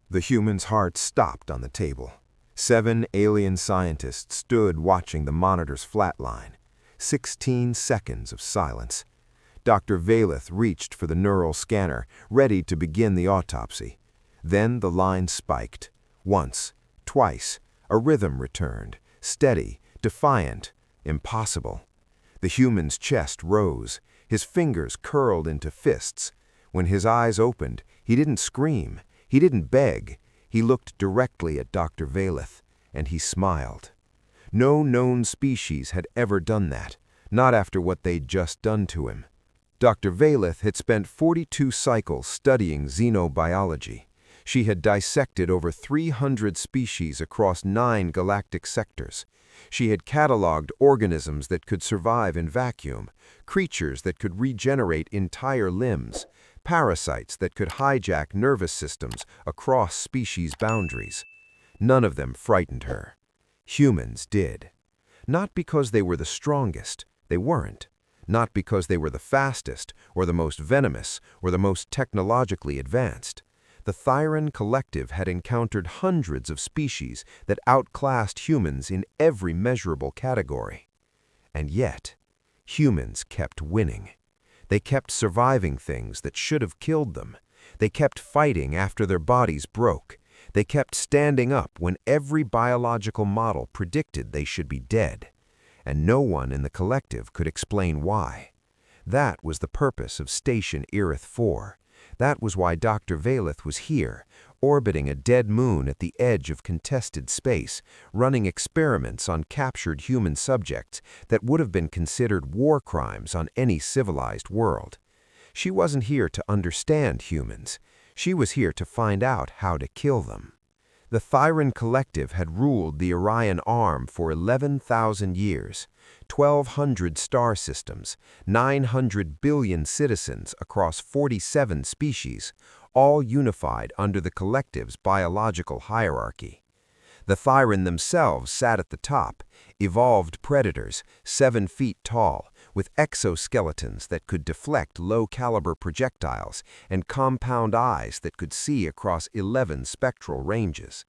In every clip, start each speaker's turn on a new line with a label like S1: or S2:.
S1: The human's heart stopped on the table. 7 alien scientists stood watching the monitor's flatline. 16 seconds of silence. Dr. Veylith reached for the neural scanner, ready to begin the autopsy. Then the line spiked. Once, twice, a rhythm returned, steady, defiant, impossible. The human's chest rose, his fingers curled into fists. When his eyes opened, he didn't scream, he didn't beg. He looked directly at Dr. Veylith, and he smiled. No known species had ever done that, not after what they'd just done to him. Dr. Veylith had spent 42 cycles studying xenobiology. She had dissected over 300 species across 9 galactic sectors. She had cataloged organisms that could survive in vacuum, creatures that could regenerate entire limbs, parasites that could hijack nervous systems across species boundaries. None of them frightened her. Humans did. Not because they were the strongest, they weren't. Not because they were the fastest, or the most venomous, or the most technologically advanced. The Thyren Collective had encountered hundreds of species that outclassed humans in every measurable category. And yet, humans kept winning. They kept surviving things that should have killed them. They kept fighting after their bodies broke. They kept standing up when every biological model predicted they should be dead. And no one in the collective could explain why. That was the purpose of Station Erith 4. That was why Dr. Veylith was here, orbiting a dead moon at the edge of contested space, running experiments on captured human subjects that would have been considered war crimes on any civilized world. She wasn't here to understand humans. She was here to find out how to kill them. The Thyren Collective had ruled the Orion Arm for 11,000 years, 1,200 star systems, 900 billion citizens across 47 species, all unified under the Collective's biological hierarchy. The Thyren themselves sat at the top, evolved predators, 7 feet tall, with exoskeletons that could deflect low-caliber projectiles and compound eyes that could see across 11 spectral ranges.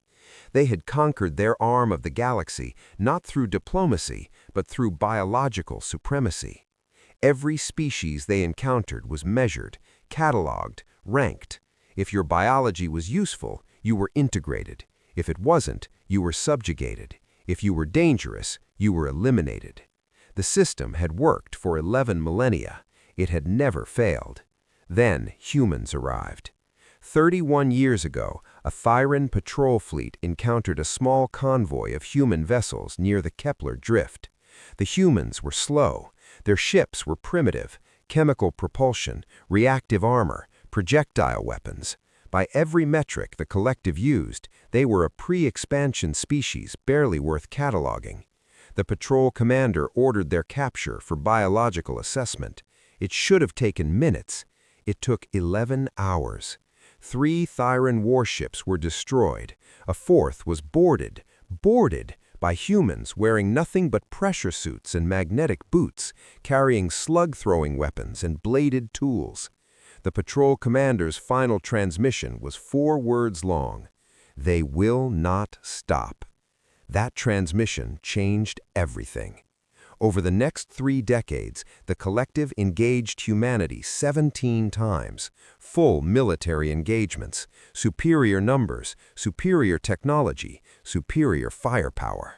S1: They had conquered their arm of the galaxy not through diplomacy, but through biological supremacy. Every species they encountered was measured, cataloged, ranked. If your biology was useful, you were integrated. If it wasn't, you were subjugated. If you were dangerous, you were eliminated. The system had worked for 11 millennia. It had never failed. Then humans arrived. 31 years ago, a Thyren patrol fleet encountered a small convoy of human vessels near the Kepler Drift. The humans were slow. Their ships were primitive, chemical propulsion, reactive armor, projectile weapons. By every metric the collective used, they were a pre-expansion species barely worth cataloging. The patrol commander ordered their capture for biological assessment. It should have taken minutes. It took 11 hours. 3 Thyren warships were destroyed. A 4th was boarded by humans wearing nothing but pressure suits and magnetic boots, carrying slug-throwing weapons and bladed tools. The patrol commander's final transmission was 4 words long. They will not stop. That transmission changed everything. Over the next 3 decades, the collective engaged humanity 17 times, full military engagements, superior numbers, superior technology, superior firepower.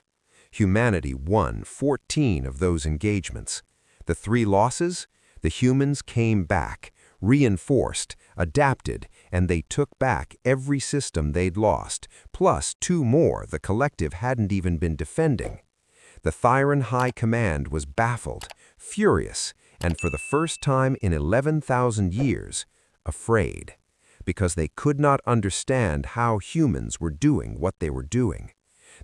S1: Humanity won 14 of those engagements. The 3 losses? The humans came back, reinforced, adapted, and they took back every system they'd lost, plus 2 more the collective hadn't even been defending. The Thyren High Command was baffled, furious, and for the first time in 11,000 years, afraid, because they could not understand how humans were doing what they were doing.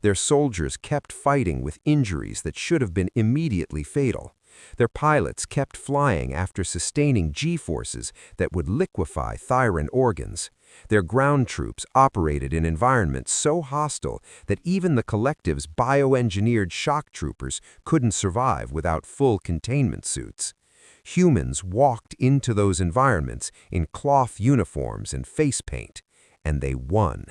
S1: Their soldiers kept fighting with injuries that should have been immediately fatal. Their pilots kept flying after sustaining G-forces that would liquefy Thyren organs. Their ground troops operated in environments so hostile that even the collective's bioengineered shock troopers couldn't survive without full containment suits. Humans walked into those environments in cloth uniforms and face paint, and they won.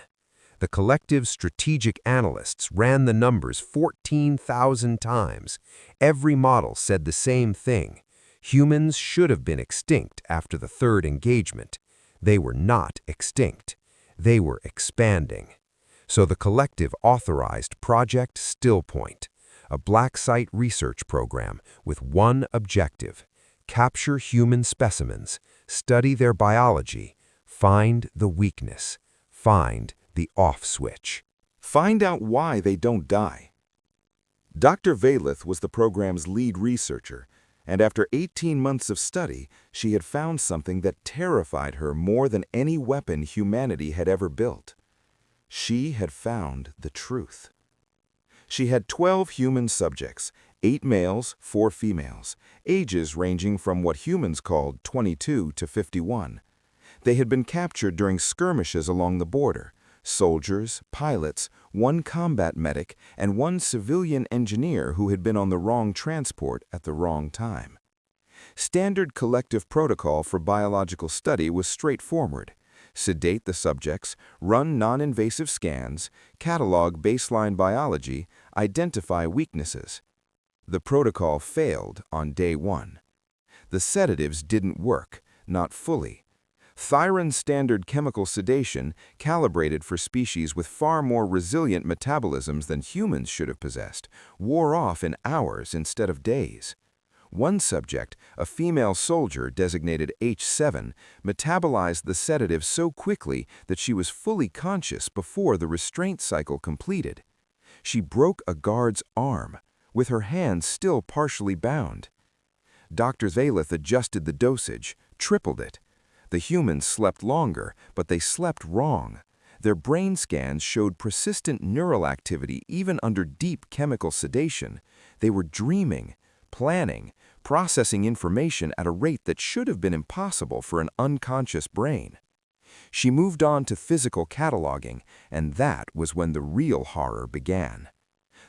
S2: The collective's strategic analysts ran the numbers 14,000 times. Every model said the same thing. Humans should have been extinct after the third engagement. They were not extinct. They were expanding. So the collective authorized Project Stillpoint, a black site research program with one objective: capture human specimens, study their biology, find the weakness, find the off switch.
S1: Find out why they don't die. Dr. Veylith was the program's lead researcher, and after 18 months of study, she had found something that terrified her more than any weapon humanity had ever built. She had found the truth. She had 12 human subjects, 8 males, 4 females, ages ranging from what humans called 22 to 51. They had been captured during skirmishes along the border. Soldiers, pilots, 1 combat medic, and 1 civilian engineer who had been on the wrong transport at the wrong time. Standard collective protocol for biological study was straightforward: sedate the subjects, run non-invasive scans, catalog baseline biology, identify weaknesses. The protocol failed on day 1. The sedatives didn't work, not fully. Thyren standard chemical sedation, calibrated for species with far more resilient metabolisms than humans should have possessed, wore off in hours instead of days. One subject, a female soldier designated H7, metabolized the sedative so quickly that she was fully conscious before the restraint cycle completed. She broke a guard's arm, with her hands still partially bound. Dr. Veylith adjusted the dosage, tripled it. The humans slept longer, but they slept wrong. Their brain scans showed persistent neural activity even under deep chemical sedation. They were dreaming, planning, processing information at a rate that should have been impossible for an unconscious brain. She moved on to physical cataloging, and that was when the real horror began.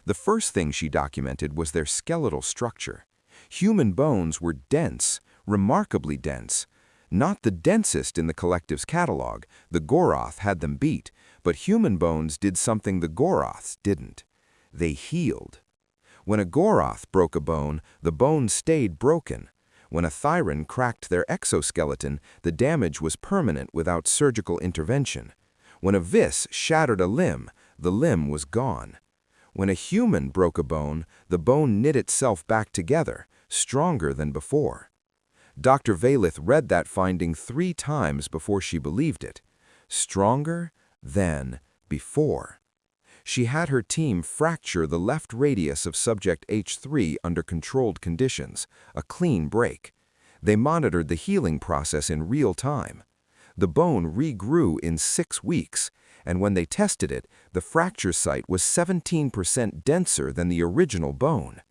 S1: The first thing she documented was their skeletal structure. Human bones were dense, remarkably dense. Not the densest in the collective's catalog. The Goroth had them beat, but human bones did something the Goroths didn't. They healed. When a Goroth broke a bone, the bone stayed broken. When a Thyren cracked their exoskeleton, the damage was permanent without surgical intervention. When a Vis shattered a limb, the limb was gone. When a human broke a bone, the bone knit itself back together, stronger than before. Dr. Veylith read that finding 3 times before she believed it. Stronger than before. She had her team fracture the left radius of subject H3 under controlled conditions, a clean break. They monitored the healing process in real time. The bone regrew in 6 weeks, and when they tested it, the fracture site was 17% denser than the original bone.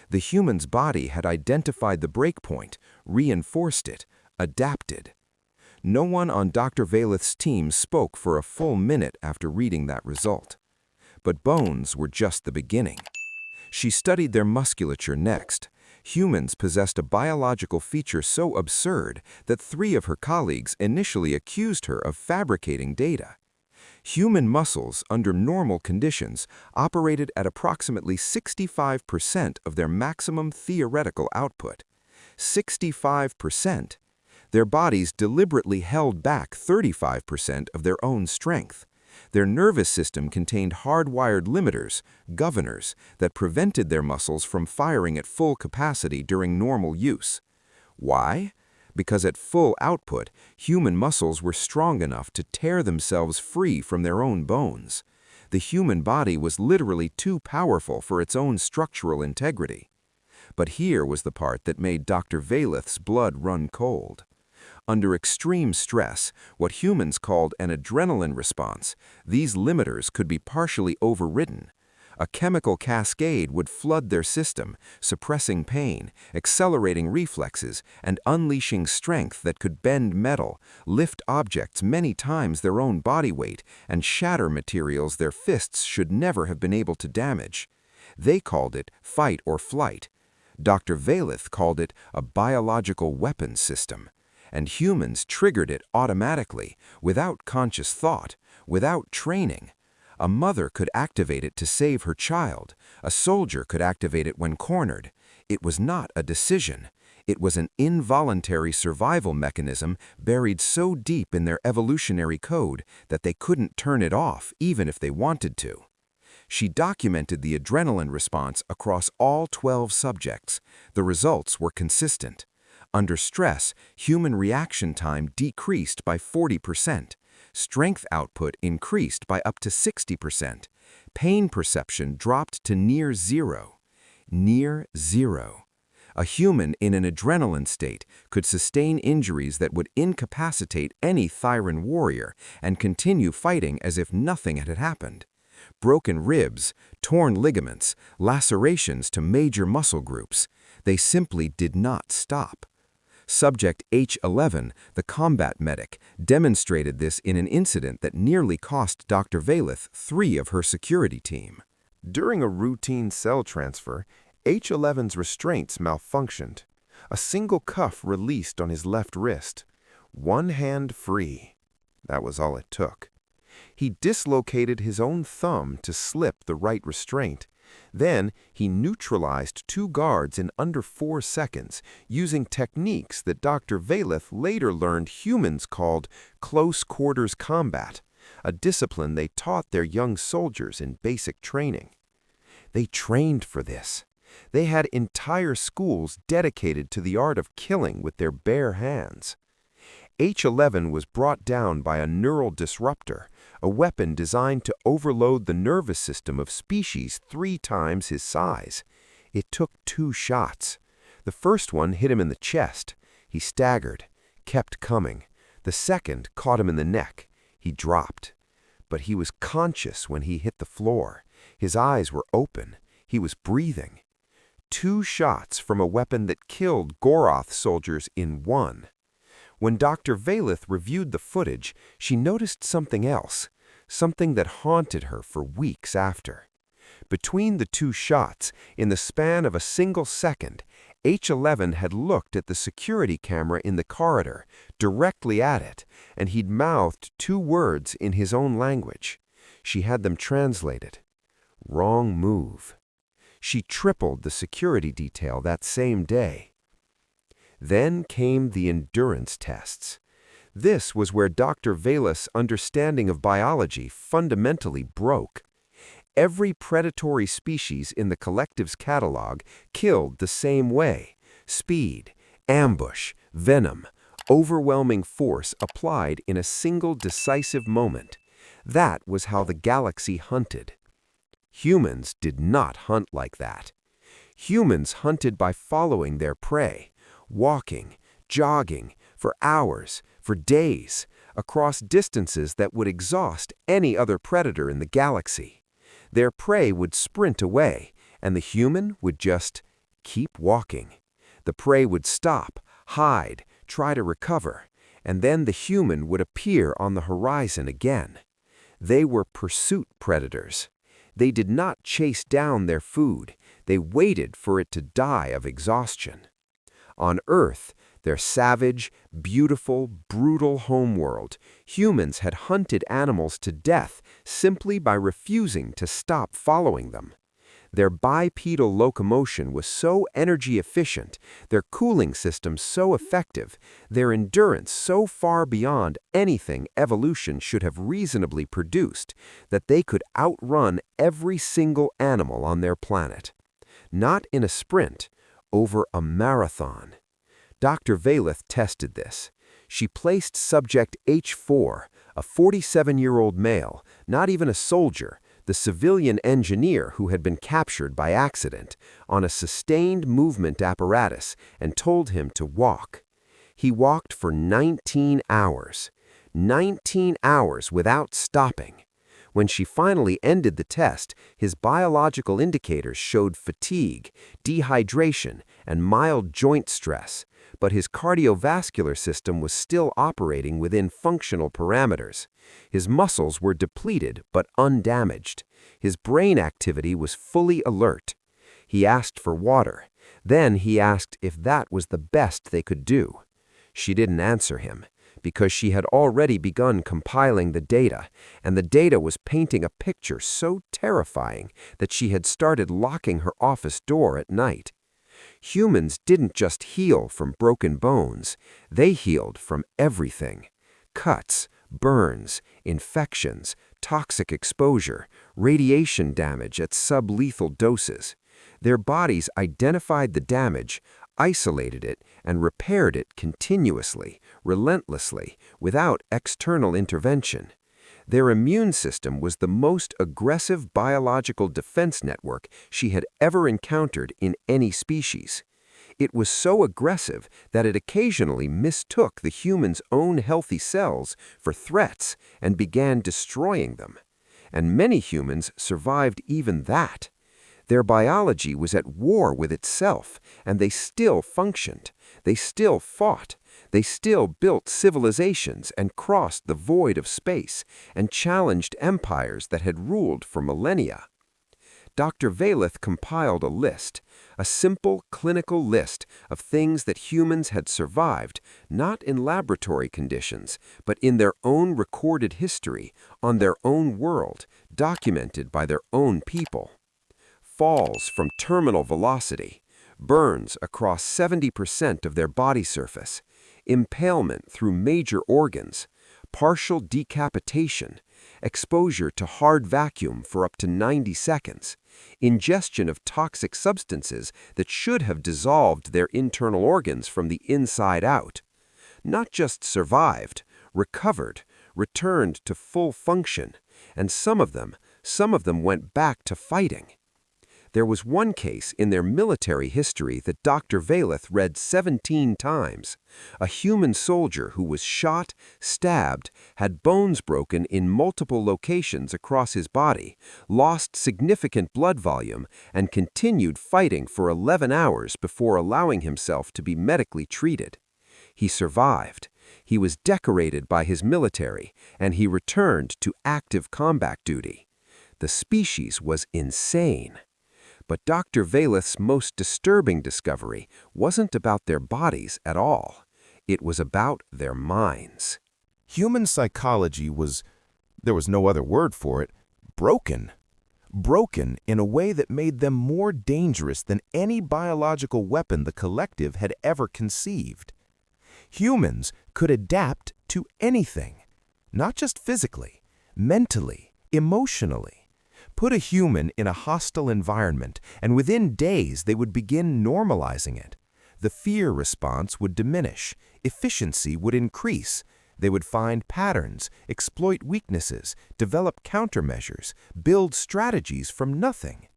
S1: The human's body had identified the breakpoint, reinforced it, adapted. No one on Dr. Veylith's team spoke for a full minute after reading that result. But bones were just the beginning. She studied their musculature next. Humans possessed a biological feature so absurd that 3 of her colleagues initially accused her of fabricating data. Human muscles, under normal conditions, operated at approximately 65% of their maximum theoretical output. 65%. Their bodies deliberately held back 35% of their own strength. Their nervous system contained hardwired limiters, governors, that prevented their muscles from firing at full capacity during normal use. Why? Because at full output, human muscles were strong enough to tear themselves free from their own bones. The human body was literally too powerful for its own structural integrity. But here was the part that made Dr. Veylith's blood run cold. Under extreme stress, what humans called an adrenaline response, these limiters could be partially overridden. A chemical cascade would flood their system, suppressing pain, accelerating reflexes, and unleashing strength that could bend metal, lift objects many times their own body weight, and shatter materials their fists should never have been able to damage. They called it fight or flight. Dr. Veylith called it a biological weapons system. And humans triggered it automatically, without conscious thought, without training,
S2: A mother could activate it to save her child. A soldier could activate it when cornered. It was not a decision. It was an involuntary survival mechanism buried so deep in their evolutionary code that they couldn't turn it off even if they wanted to. She documented the adrenaline response across all 12 subjects. The results were consistent. Under stress, human reaction time decreased by 40%. Strength output increased by up to 60%. Pain perception dropped to near zero. Near zero. A human in an adrenaline state could sustain injuries that would incapacitate any Thyren warrior and continue fighting as if nothing had happened. Broken ribs, torn ligaments, lacerations to major muscle groups. They simply did not stop. Subject H11, the combat medic, demonstrated this in an incident that nearly cost Dr. Veylith 3 of her security team.
S1: During a routine cell transfer, H11's restraints malfunctioned. A single cuff released on his left wrist. One hand free. That was all it took. He dislocated his own thumb to slip the right restraint. Then he neutralized 2 guards in under 4 seconds using techniques that Dr. Veylith later learned humans called close quarters combat, a discipline they taught their young soldiers in basic training. They trained for this. They had entire schools dedicated to the art of killing with their bare hands. H11 was brought down by a neural disruptor, a weapon designed to overload the nervous system of species 3 times his size. It took 2 shots. The first one hit him in the chest. He staggered, kept coming. The second caught him in the neck. He dropped. But he was conscious when he hit the floor. His eyes were open. He was breathing. 2 shots from a weapon that killed Goroth soldiers in 1. When Dr. Veylith reviewed the footage, she noticed something else, something that haunted her for weeks after. Between the 2 shots, in the span of a single second, H11 had looked at the security camera in the corridor, directly at it, and he'd mouthed 2 words in his own language. She had them translated. Wrong move. She tripled the security detail that same day. Then came the endurance tests. This was where Dr. Veylith's understanding of biology fundamentally broke. Every predatory species in the Collective's catalog killed the same way. Speed, ambush, venom, overwhelming force applied in a single decisive moment. That was how the galaxy hunted. Humans did not hunt like that. Humans hunted by following their prey, walking, jogging, for hours, for days, across distances that would exhaust any other predator in the galaxy. Their prey would sprint away, and the human would just keep walking. The prey would stop, hide, try to recover, and then the human would appear on the horizon again. They were pursuit predators. They did not chase down their food. They waited for it to die of exhaustion. On Earth, their savage, beautiful, brutal homeworld, humans had hunted animals to death simply by refusing to stop following them. Their bipedal locomotion was so energy efficient, their cooling system so effective, their endurance so far beyond anything evolution should have reasonably produced, that they could outrun every single animal on their planet. Not in a sprint, over a marathon. Dr. Veylith tested this. She placed subject H4, a 47-year-old male, not even a soldier, the civilian engineer who had been captured by accident, on a sustained movement apparatus and told him to walk. He walked for 19 hours. 19 hours without stopping. When she finally ended the test, his biological indicators showed fatigue, dehydration, and mild joint stress, but his cardiovascular system was still operating within functional parameters. His muscles were depleted but undamaged. His brain activity was fully alert. He asked for water. Then he asked if that was the best they could do. She didn't answer him.
S2: because she had already begun compiling the data, and the data was painting a picture so terrifying that she had started locking her office door at night. Humans didn't just heal from broken bones, they healed from everything. Cuts, burns, infections, toxic exposure, radiation damage at sublethal doses. Their bodies identified the damage, isolated it, and repaired it continuously, relentlessly, without external intervention. Their immune system was the most aggressive biological defense network she had ever encountered in any species. It was so aggressive that it occasionally mistook the human's own healthy cells for threats and began destroying them. And many humans survived even that. Their biology was at war with itself, and they still functioned. They still fought. They still built civilizations and crossed the void of space and challenged empires that had ruled for millennia. Dr. Veylith compiled a list, a simple clinical list of things that humans had survived, not in laboratory conditions, but in their own recorded history, on their own world, documented by their own people. Falls from terminal velocity, burns across 70% of their body surface, impalement through major organs, partial decapitation, exposure to hard vacuum for up to 90 seconds, ingestion of toxic substances that should have dissolved their internal organs from the inside out. Not just survived, recovered, returned to full function, and some of them went back to fighting. There was one case in their military history that Dr. Veylith read 17 times. A human soldier who was shot, stabbed, had bones broken in multiple locations across his body, lost significant blood volume, and continued fighting for 11 hours before allowing himself to be medically treated. He survived. He was decorated by his military, and he returned to active combat duty. The species was insane. But Dr. Veylith's most disturbing discovery wasn't about their bodies at all. It was about their minds.
S1: Human psychology was, there was no other word for it, broken. Broken in a way that made them more dangerous than any biological weapon the collective had ever conceived. Humans could adapt to anything, not just physically, mentally, emotionally. Put a human in a hostile environment, and within days they would begin normalizing it. The fear response would diminish, efficiency would increase. They would find patterns, exploit weaknesses, develop countermeasures, build strategies from nothing.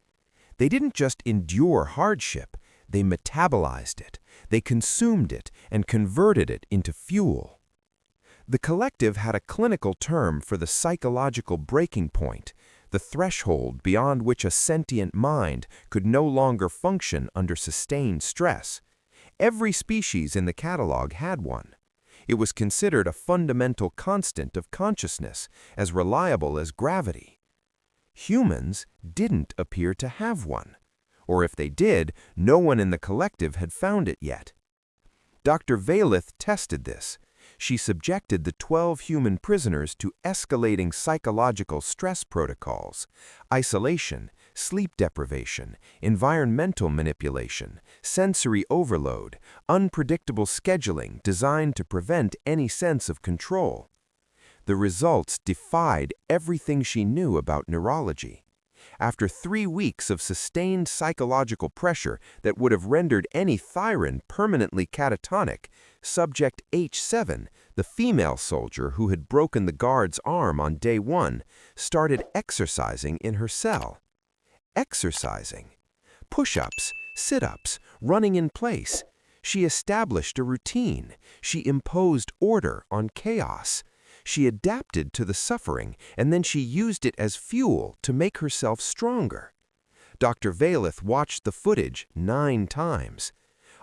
S1: They didn't just endure hardship, they metabolized it. They consumed it and converted it into fuel. The collective had a clinical term for the psychological breaking point, the threshold beyond which a sentient mind could no longer function under sustained stress. Every species in the catalog had one. It was considered a fundamental constant of consciousness, as reliable as gravity. Humans didn't appear to have one, or if they did, no one in the collective had found it yet. Dr. Veylith tested this. She subjected the 12 human prisoners to escalating psychological stress protocols, isolation, sleep deprivation, environmental manipulation, sensory overload, unpredictable scheduling designed to prevent any sense of control. The results defied everything she knew about neurology. After 3 weeks of sustained psychological pressure that would have rendered any Thyren permanently catatonic, Subject H7, the female soldier who had broken the guard's arm on day 1, started exercising in her cell. Exercising. Push-ups, sit-ups, running in place. She established a routine. She imposed order on chaos. She adapted to the suffering, and then she used it as fuel to make herself stronger. Dr. Veylith watched the footage 9 times.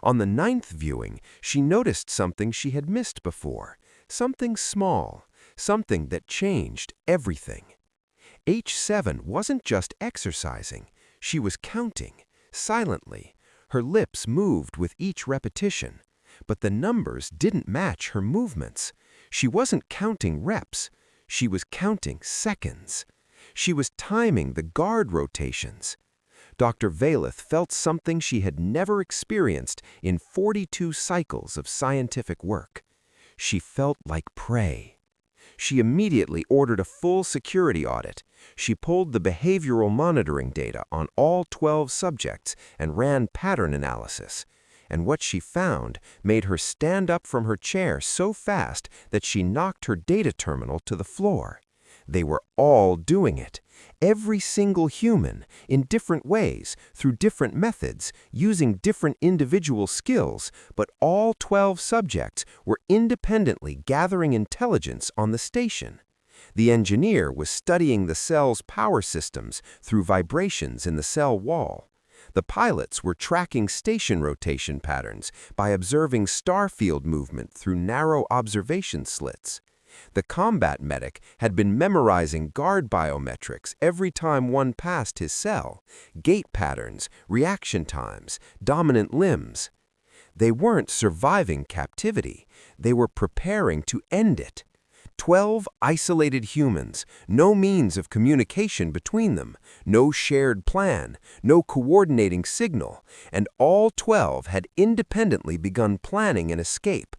S1: On the 9th viewing, she noticed something she had missed before, something small, something that changed everything. H7 wasn't just exercising, she was counting, silently. Her lips moved with each repetition.
S2: But the numbers didn't match her movements. She wasn't counting reps. She was counting seconds. She was timing the guard rotations. Dr. Veylith felt something she had never experienced in 42 cycles of scientific work. She felt like prey. She immediately ordered a full security audit. She pulled the behavioral monitoring data on all 12 subjects and ran pattern analysis. And what she found made her stand up from her chair so fast that she knocked her data terminal to the floor. They were all doing it. Every single human, in different ways, through different methods, using different individual skills, but all 12 subjects were independently gathering intelligence on the station. The engineer was studying the cell's power systems through vibrations in the cell wall. The pilots were tracking station rotation patterns by observing starfield movement through narrow observation slits. The combat medic had been memorizing guard biometrics every time one passed his cell, gait patterns, reaction times, dominant limbs. They weren't surviving captivity, they were preparing to end it. 12 isolated humans, no means of communication between them, no shared plan, no coordinating signal, and all 12 had independently begun planning an escape.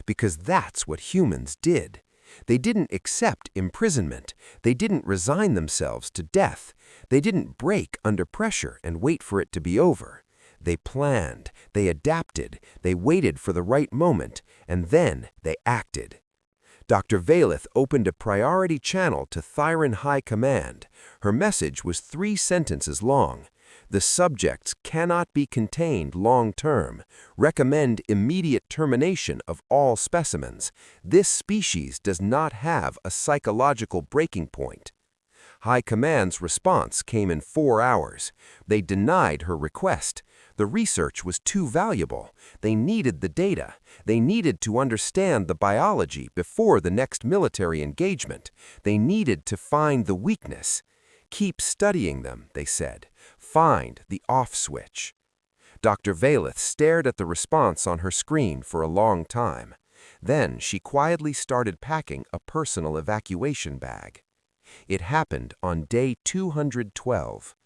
S2: Because that's what humans did. They didn't accept imprisonment. They didn't resign themselves to death. They didn't break under pressure and wait for it to be over. They planned, they adapted, they waited for the right moment, and then they acted. Dr. Veylith opened a priority channel to Thyren High Command. Her message was 3 sentences long. The subjects cannot be contained long-term. Recommend immediate termination of all specimens. This species does not have a psychological breaking point. High Command's response came in 4 hours. They denied her request. The research was too valuable. They needed the data. They needed to understand the biology before the next military engagement. They needed to find the weakness. Keep studying them, they said. Find the off switch. Dr. Veylith stared at the response on her screen for a long time. Then she quietly started packing a personal evacuation bag. It happened on day 212.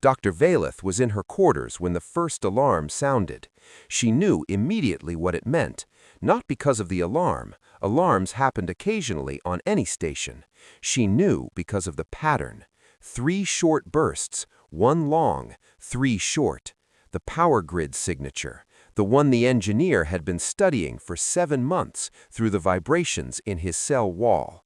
S2: Dr. Veylith was in her quarters when the first alarm sounded. She knew immediately what it meant, not because of the alarm. Alarms happened occasionally on any station. She knew because of the pattern. 3 short bursts, 1 long, 3 short. The power grid signature, the one the engineer had been studying for 7 months through the vibrations in his cell wall.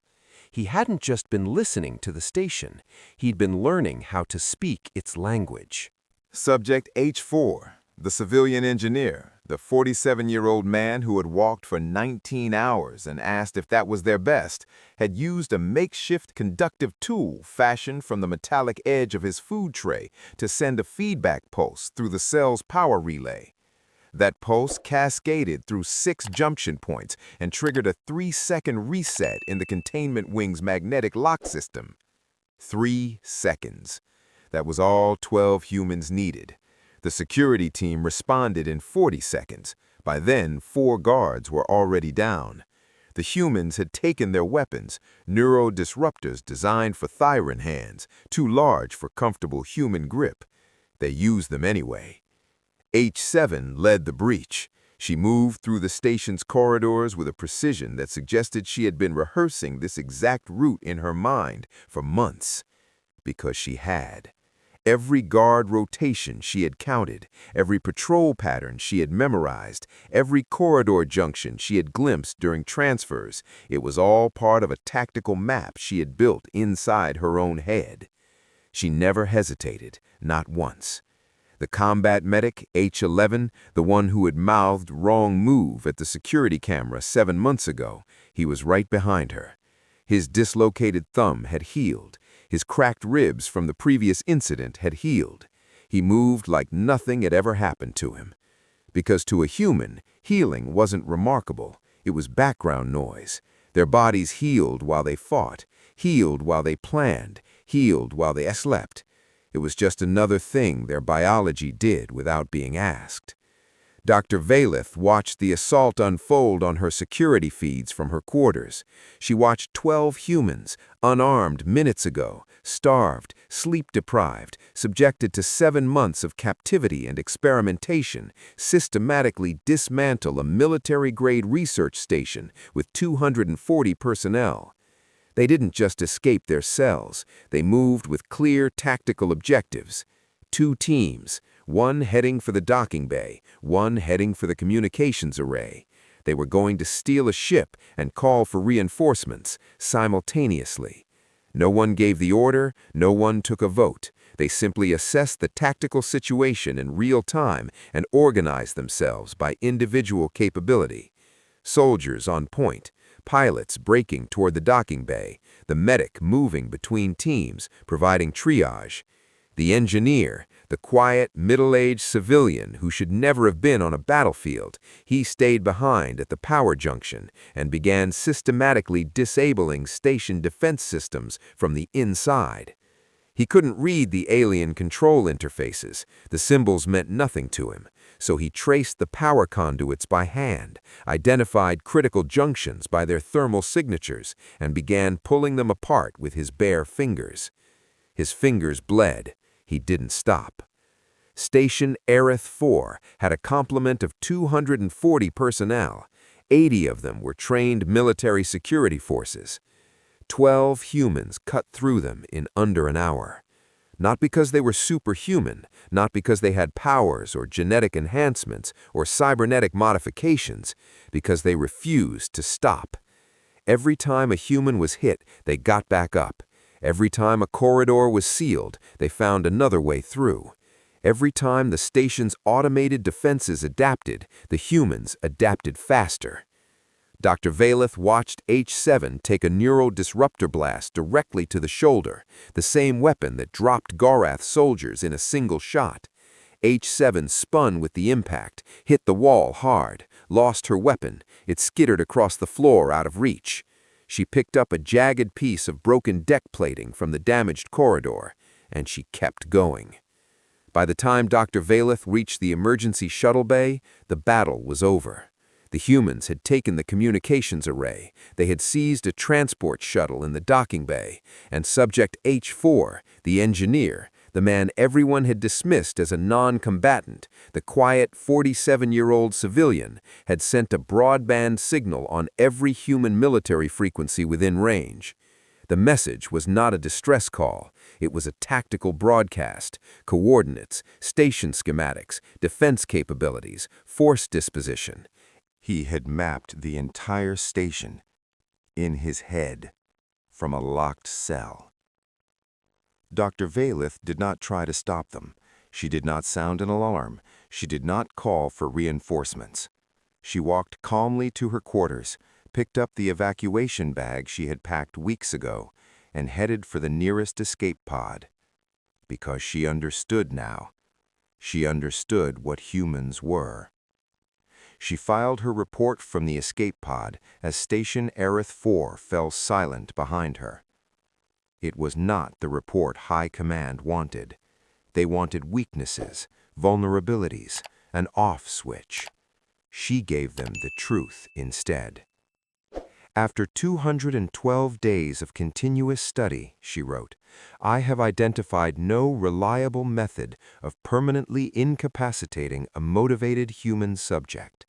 S2: He hadn't just been listening to the station, he'd been learning how to speak its language.
S1: Subject H4, the civilian engineer, the 47-year-old man who had walked for 19 hours and asked if that was their best, had used a makeshift conductive tool fashioned from the metallic edge of his food tray to send a feedback pulse through the cell's power relay. That pulse cascaded through 6 junction points and triggered a 3-second reset in the containment wing's magnetic lock system. 3 seconds. That was all 12 humans needed. The security team responded in 40 seconds. By then, 4 guards were already down. The humans had taken their weapons, neurodisruptors designed for Thyren hands, too large for comfortable human grip. They used them anyway. H7 led the breach. She moved through the station's corridors with a precision that suggested she had been rehearsing this exact route in her mind for months. Because she had. Every guard rotation she had counted, every patrol pattern she had memorized, every corridor junction she had glimpsed during transfers, it was all part of a tactical map she had built inside her own head. She never hesitated, not once. The combat medic, H11, the one who had mouthed "wrong move" at the security camera 7 months ago, he was right behind her. His dislocated thumb had healed. His cracked ribs from the previous incident had healed. He moved like nothing had ever happened to him. Because to a human, healing wasn't remarkable. It was background noise. Their bodies healed while they fought, healed while they planned, healed while they slept. It was just another thing their biology did without being asked.
S2: Dr. Veylith watched the assault unfold on her security feeds from her quarters. She watched 12 humans, unarmed minutes ago, starved, sleep-deprived, subjected to 7 months of captivity and experimentation, systematically dismantle a military-grade research station with 240 personnel. They didn't just escape their cells, they moved with clear tactical objectives. 2 teams, one heading for the docking bay, one heading for the communications array. They were going to steal a ship and call for reinforcements simultaneously. No one gave the order, no one took a vote. They simply assessed the tactical situation in real time and organized themselves by individual capability. Soldiers on point, pilots braking toward the docking bay, the medic moving between teams, providing triage. The engineer, the quiet, middle-aged civilian who should never have been on a battlefield, he stayed behind at the power junction and began systematically disabling station defense systems from the inside. He couldn't read the alien control interfaces. The symbols meant nothing to him, so he traced the power conduits by hand, identified critical junctions by their thermal signatures, and began pulling them apart with his bare fingers. His fingers bled. He didn't stop. Station Aerith 4 had a complement of 240 personnel. 80 of them were trained military security forces. 12 humans cut through them in under an hour. Not because they were superhuman, not because they had powers or genetic enhancements or cybernetic modifications, because they refused to stop. Every time a human was hit, they got back up. Every time a corridor was sealed, they found another way through. Every time the station's automated defenses adapted, the humans adapted faster. Dr. Veylith watched H7 take a neural disruptor blast directly to the shoulder, the same weapon that dropped Gorath soldiers in a single shot. H7 spun with the impact, hit the wall hard, lost her weapon. It skittered across the floor out of reach. She picked up a jagged piece of broken deck plating from the damaged corridor, and she kept going. By the time Dr. Veylith reached the emergency shuttle bay, the battle was over. The humans had taken the communications array, they had seized a transport shuttle in the docking bay, and Subject H4, the engineer, the man everyone had dismissed as a non-combatant, the quiet 47-year-old civilian, had sent a broadband signal on every human military frequency within range. The message was not a distress call. It was a tactical broadcast, coordinates, station schematics, defense capabilities, force disposition.
S1: He had mapped the entire station in his head from a locked cell. Dr. Veylith did not try to stop them. She did not sound an alarm. She did not call for reinforcements. She walked calmly to her quarters, picked up the evacuation bag she had packed weeks ago, and headed for the nearest escape pod. Because she understood now. She understood what humans were. She filed her report from the escape pod as Station Aerith 4 fell silent behind her. It was not the report High Command wanted. They wanted weaknesses, vulnerabilities, an off switch. She gave them the truth instead. After 212 days of continuous study, she wrote, I have identified no reliable method of permanently incapacitating a motivated human subject.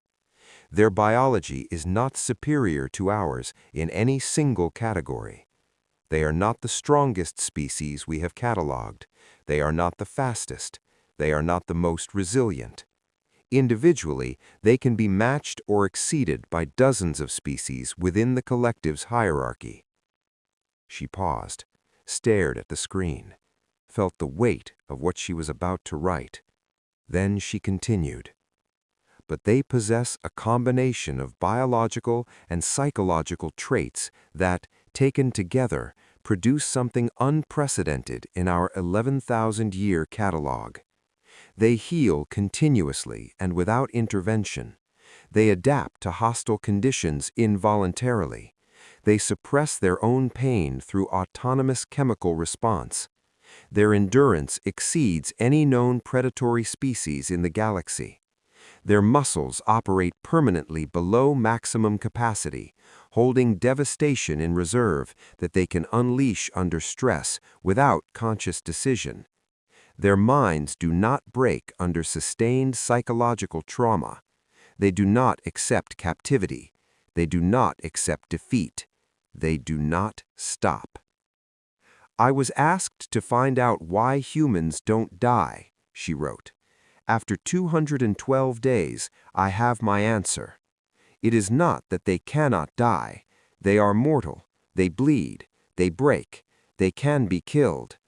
S1: Their biology is not superior to ours in any single category. They are not the strongest species we have cataloged. They are not the fastest. They are not the most resilient. Individually, they can be matched or exceeded by dozens of species within the collective's hierarchy. She paused, stared at the screen, felt the weight of what she was about to write. Then she continued. But they possess a combination of biological and psychological traits that, taken together, produce something unprecedented in our 11,000-year catalog. They heal continuously and without intervention. They adapt to hostile conditions involuntarily. They suppress their own pain through autonomous chemical response. Their endurance exceeds any known predatory species in the galaxy.
S2: Their muscles operate permanently below maximum capacity, holding devastation in reserve that they can unleash under stress without conscious decision. Their minds do not break under sustained psychological trauma. They do not accept captivity. They do not accept defeat. They do not stop. I was asked to find out why humans don't die, she wrote. After 212 days, I have my answer. It is not that they cannot die. They are mortal. They bleed. They break. They can be killed.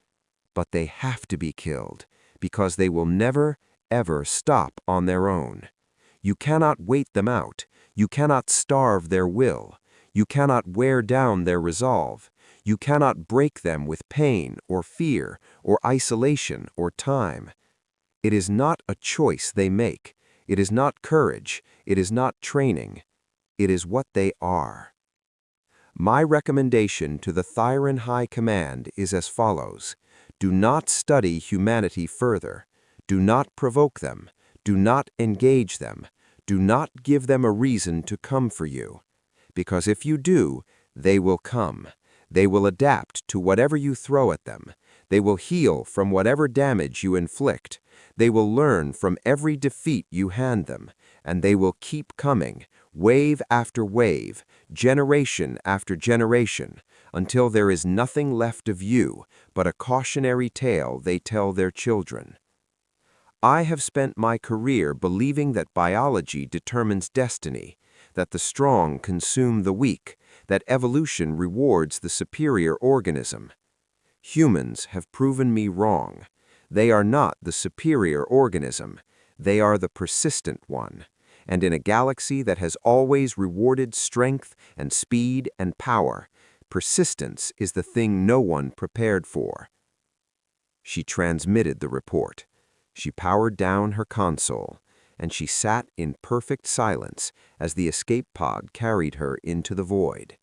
S2: But they have to be killed, because they will never, ever stop on their own. You cannot wait them out. You cannot starve their will. You cannot wear down their resolve. You cannot break them with pain or fear or isolation or time. It is not a choice they make. It is not courage. It is not training. It is what they are. My recommendation to the Thyren High Command is as follows. Do not study humanity further. Do not provoke them. Do not engage them. Do not give them a reason to come for you. Because if you do, they will come. They will adapt to whatever you throw at them. They will heal from whatever damage you inflict. They will learn from every defeat you hand them, and they will keep coming, wave after wave, generation after generation, until there is nothing left of you but a cautionary tale they tell their children. I have spent my career believing that biology determines destiny, that the strong consume the weak, that evolution rewards the superior organism. Humans have proven me wrong. They are not the superior organism. They are the persistent one. And in a galaxy that has always rewarded strength and speed and power, persistence is the thing no one prepared for. She transmitted the report. She powered down her console, and she sat in perfect silence as the escape pod carried her into the void.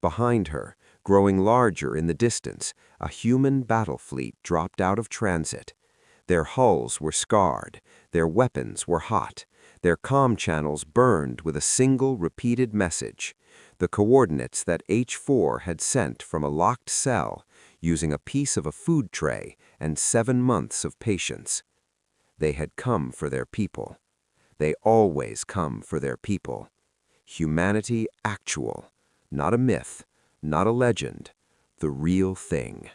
S2: Behind her, growing larger in the distance, a human battle fleet dropped out of transit. Their hulls were scarred, their weapons were hot, their comm channels burned with a single repeated message, the coordinates that H4 had sent from a locked cell using a piece of a food tray and 7 months of patience. They had come for their people. They always come for their people. Humanity actual, not a myth, not a legend, the real thing.